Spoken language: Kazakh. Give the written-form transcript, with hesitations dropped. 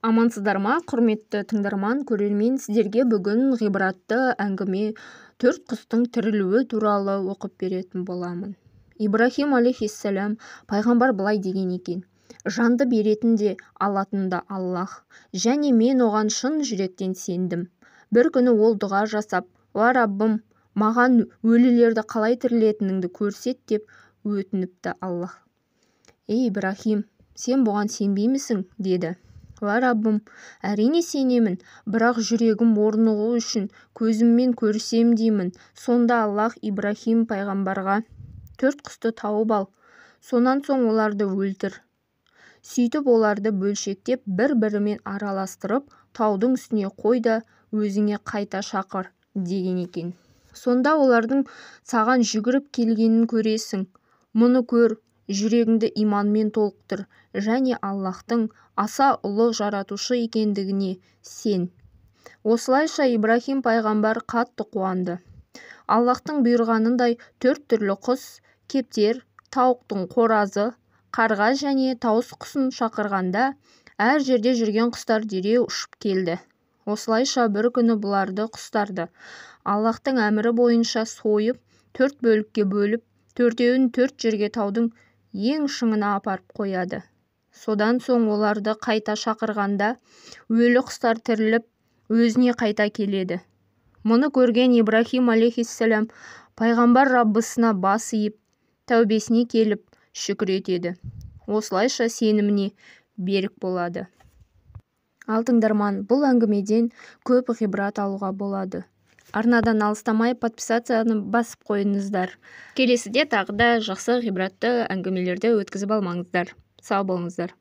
Амансыздар ма, құрметті тыңдарман, көрермен, сіздерге бүгін ғибратты әңгіме төрт құстың тірілуі туралы оқып беретін боламын. Ибрахим алейхиссалам пайғамбар былай деген екен: жанды беретін де алатын да Аллах, және мен оған шын жүректен сендім. Бір күні ол дұға жасап: «Уа Раббым, маған өлілерді қалай тірілетініңді көрсет» деп өтініпті Аллах. «Ей Ибрахим, сен бұған сенбеймісің?» деді. «Уа Раббым, әрине сенемін, бірақ жүрегім орнығу үшін көзіммен көрсем деймін». Сонда Аллах Ибрахим пайғамбарға: «Төрт құсты тауып ал, сонан соң оларды өлтір. Сөйтіп оларды бөлшектеп бір-бірімен араластырып таудың үстіне қой да өзіңе қайта шақыр» деген екен. Сонда олардың саған жүгіріп келгенін көресің. Мұны көр, жүрегіңді иманмен толықтыр және Аллахтың аса ұлы жаратушы екендігіне сен. Осылайша Ибрахим пайғамбар қатты қуанды. Аллахтың бұйырғанындай төрт түрлі құс, кептер, тауықтың қоразы, қарға және тауыс құсын шақырғанда әр жерде жүрген құстар дереу ұшып келді. Осылайша бір күні бұларды құстарды Аллахтың әмірі бойынша сойып, төрт бөлікке бөліп, төртеуін төрт жерге таудың ең шыңына апарып қояды. Содан соң оларды қайта шақырғанда өлі құстар тіріліп, өзіне қайта келеді. Мұны көрген Ибрахим алейхиссалам пайғамбар Раббысына бас иіп, тәубесіне келіп шүкір етеді. Осылайша сеніміне берік болады. Ал тыңдарман, бұл әңгімеден көп ғибрат алуға болады. Арнадан алыстамай подписацияны басып қойыңыздар. Келесіде тағы да жақсы ғибратты әңгімелерді өткізіп алмаңыздар. Сау болыңыздар.